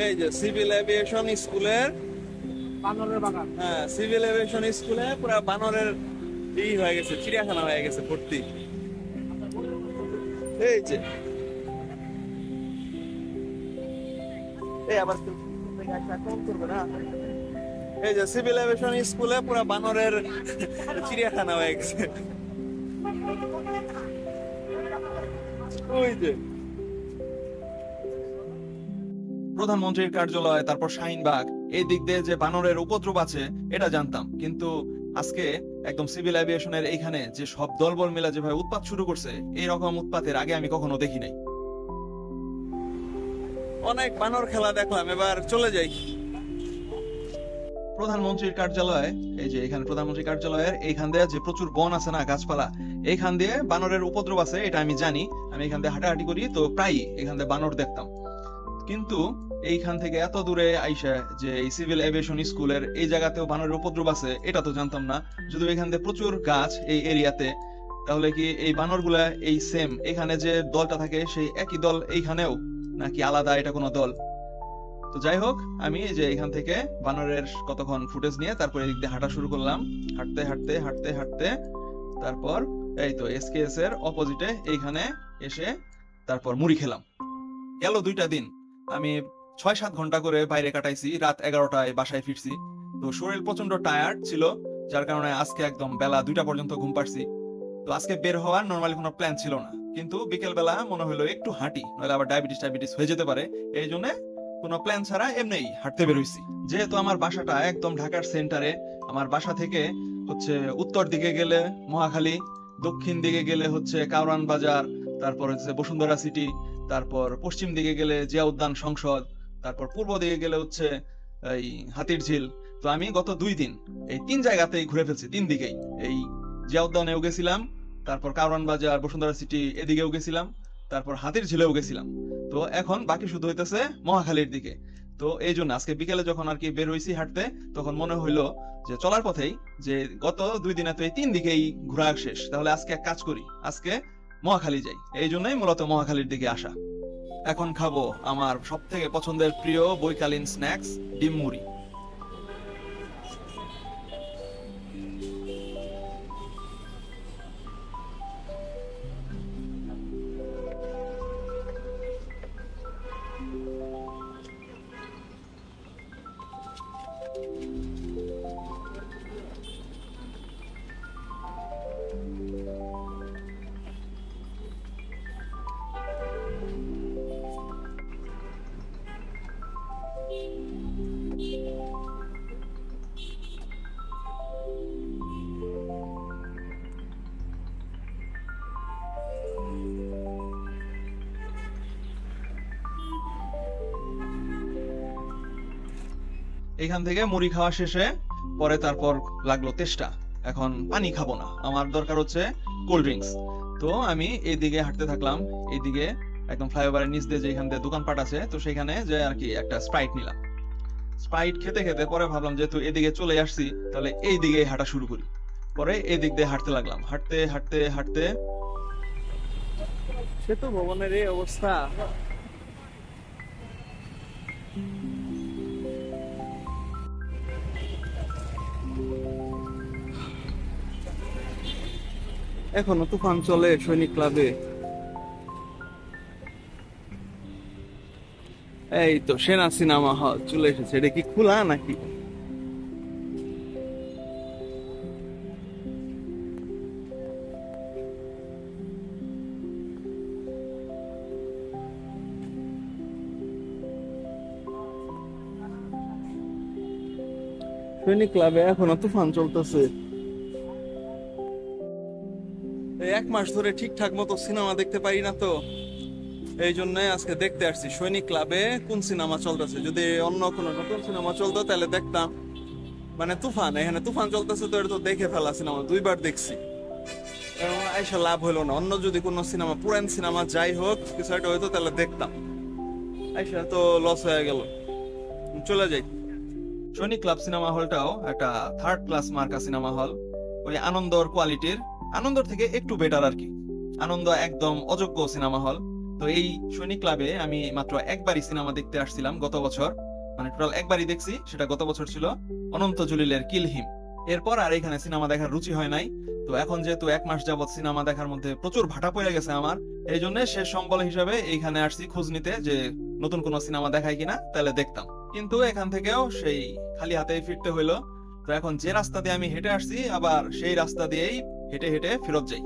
এই যে civil aviation স্কুলের বানরের বাগান। হ্যাঁ, সিভিল এভিয়েশন স্কুলে পুরো বানরের হয়ে গেছে, চিড়িয়াখানা হয়ে গেছে ভর্তি। এই যে এই আবার কম করবে না। এই যে সিভিল এভিয়েশন স্কুলে পুরো বানরের চিড়িয়াখানা হয়ে গেছে। ওই যে প্রধানমন্ত্রীর কার্যালয়, তারপর শাহিনবাগ, এই দিক দিয়ে যে বানরের উপদ্রব আছে এটা জানতাম, কিন্তু আজকে একদম সিভিল এভিয়েশনের এইখানে যে সব দলবল মিলে যেভাবে উৎপাত শুরু করছে, এইরকম উৎপাতের আগে আমি কখনো দেখি নাই। অনেক বানর খেলা দেখলাম, এবার চলে যাই। প্রধানমন্ত্রীর কার্যালয়, এই যে এখানে প্রধানমন্ত্রী কার্যালয়ের এইখান দিয়ে যে প্রচুর বন আছে না, গাছপালা, এইখান দিয়ে বানরের উপদ্রব আছে এটা আমি জানি। আমি এখান দিয়ে হাঁটাহাঁটি করি, তো প্রায়ই এখান দিয়ে বানর দেখতাম। কিন্তু এইখান থেকে এত দূরে আইসা যে এই সিভিল এভিয়েশন স্কুলের এই জায়গাতেও বানরের উপদ্রব আছে এটা তো জানতাম না। যদি এখান থেকে প্রচুর গাছ এই এরিয়াতে, তাহলে কি এই বানরগুলা এই সেম এখানে যে দলটা থাকে সেই একই দল এইখানেও, নাকি আলাদা এটা কোনো দল? তো যাই হোক, আমি এই যে এখান থেকে বানরের কতক্ষণ ফুটেজ নিয়ে তারপরে এদিক দিয়ে হাঁটা শুরু করলাম। হাঁটতে হাঁটতে হাঁটতে হাঁটতে তারপর এই তো এসকেএস এর অপোজিটে এইখানে এসে তারপর মুড়ি খেলাম। গেল 2টা দিন আমি 6-7 ঘন্টা করে বাইরে কাটাইছি, রাত 11টায় বাসায় ফিরছি। তো শরীর প্রচন্ড টায়ার্ড ছিল, যার কারণে আজকে একদম বেলা 2টা পর্যন্ত ঘুম পাড়ছি। তো আজকে বের হওয়ার নর্মালি কোনো প্ল্যান ছিল না, কিন্তু বিকেল বেলা মনে হলো একটু হাঁটি, নইলে আবার ডায়াবেটিস হয়ে যেতে পারে। এই জন্য কোনো প্ল্যান ছাড়া এমনিই হাঁটতে বের হইছি। যেহেতু আমার বাসাটা একদম ঢাকার সেন্টারে, আমার বাসা থেকে হচ্ছে উত্তর দিকে গেলে মহাখালী, দক্ষিণ দিকে গেলে হচ্ছে কাউরান বাজার, তারপর হচ্ছে বসুন্ধরা সিটি, তারপর পশ্চিম দিকে গেলে জিয়া উদ্যান সংসদ, তারপর পূর্ব দিকে গেলে হচ্ছে এই হাতির ঝিল। তো আমি গত 2 দিন এই 3 জায়গাতেই ঘুরে ফেলছি, 3 দিকেই। এই জিয়া উদ্যানেও গেছিলাম, তারপর কাউরান বাজার, বসুন্ধরা সিটি এদিকেও গেছিলাম, তারপর হাতির ঝিলেও গেছিলাম। তো এখন বাকি শুধু হইতেছে মহাখালীর দিকে। তো এই জন্য আজকে বিকেলে যখন আর কি বের হইছি হাঁটতে, তখন মনে হইলো যে চলার পথেই যে গত 2 দিনে তো এই 3 দিকেই ঘোরা শেষ, তাহলে আজকে এক কাজ করি, আজকে মহাখালী যাই। এই জন্যই মূলত মহাখালীর দিকে আসা। এখন খাবো আমার সব থেকে পছন্দের প্রিয় বৈকালীন স্ন্যাক্স, ডিম মুড়ি। এখান থেকে মুড়ি খাওয়া শেষে পরে তারপর লাগলো তেষ্টা। এখন পানি খাবো না, আমার দরকার হচ্ছে কোল্ড ড্রিঙ্কস। তো আমি এইদিকে হাঁটতে থাকলাম, এইদিকে একদম ফ্লাইওভারের নিচ দিয়ে যেখান দিয়ে দোকানপাট আছে, তো সেখানে যে আর কি একটা স্প্রাইট নিলাম। স্প্রাইট খেতে খেতে পরে ভাবলাম যেহেতু এদিকে চলে আসছি, তাহলে এই দিকে হাঁটা শুরু করি। পরে এদিক দিয়ে হাঁটতে লাগলাম, হাঁটতে হাঁটতে হাঁটতে সেতু ভবনের এই অবস্থা। এখনো তুফান চলে সৈনিক ক্লাবে। এই তো সেনা সিনেমা হল চলে এসেছে। এটা কি খোলা নাকি? সৈনিক ক্লাবে এখনো তুফান চলতেছে। 1 মাস ধরে ঠিকঠাক মতো সিনেমা দেখতে পারি না, তো এই জন্য আজকে দেখতে আসছি সৈনিক ক্লাবে কোন সিনেমা চলতেছে। যদি অন্য কোনো নতুন সিনেমা চলতো তাহলে দেখতাম। মানে তুফান, এখানে তুফান চলতেছে, তো এটা তো দেখে ফেলা সিনেমা, 2বার দেখছি, আইসা লাভ হইলো না। অন্য যদি কোনো সিনেমা, পুরান সিনেমা যাই হোক কিছু একটা হইতো তাহলে দেখতাম, আইসা তো লস হয়ে গেল। চলে যাই। সৈনিক ক্লাব সিনেমা হলটাও একটা 3rd ক্লাস মার্কা সিনেমা হল। ওই আনন্দর কোয়ালিটির, আনন্দর থেকে একটু বেটার আর কি। আনন্দ একদম অযোগ্য সিনেমা হল, তো এই সৈনিক ক্লাবে আমি মাত্র একবারই সিনেমা দেখতে আসছিলাম গত বছর, মানে টোটাল একবারই দেখছি, সেটা গত বছর ছিল অনন্ত জলিলের কিল হিম। এরপর আর এখানে সিনেমা দেখার রুচি হয় নাই। তো এখন যেহেতু 1 মাস যাবত সিনেমা দেখার মধ্যে প্রচুর ভাটা পড়ে গেছে আমার, এই জন্য শেষ সম্বল হিসাবে এইখানে আসছি খোঁজ নিতে যে নতুন কোনো সিনেমা দেখায় কিনা, তাহলে দেখতাম। কিন্তু এখান থেকেও সেই খালি হাতেই ফিরতে হইলো। তো এখন যে রাস্তা দিয়ে আমি হেঁটে আসছি আবার সেই রাস্তা দিয়েই হেঁটে হেঁটে ফেরত যাই।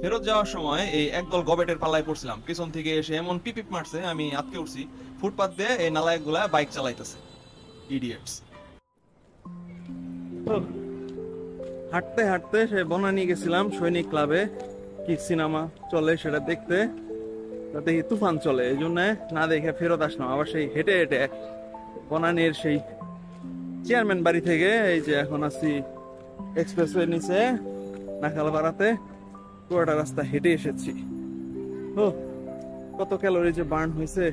ফেরত যাওয়ার সময় এই একদল গবেটের পাল্লায় পড়ছিলাম, পিছন থেকে এসে এমন পিপিপ মারছে আমি আটকে উঠছি। ফুটপাত দিয়ে এই নালায়ক গুলা বাইক চালাইতেছে, ইডিয়েটস। হাঁটতে হাঁটতে সে বনানী গেছিলাম সৈনিক ক্লাবে, কি সিনেমা চলে সেটা দেখতে। দেখি তুফান চলে, এই জন্য না দেখে ফেরত আসলাম আবার সেই হেঁটে হেঁটে বনানীর সেই চেয়ারম্যান বাড়ি থেকে। এই যে এখন আছি এক্সপ্রেসওয়ের নিচে নাখালপাড়াতে, পুরোটা রাস্তা হেঁটে এসেছি। ও কত ক্যালোরি যে বার্ন হয়েছে।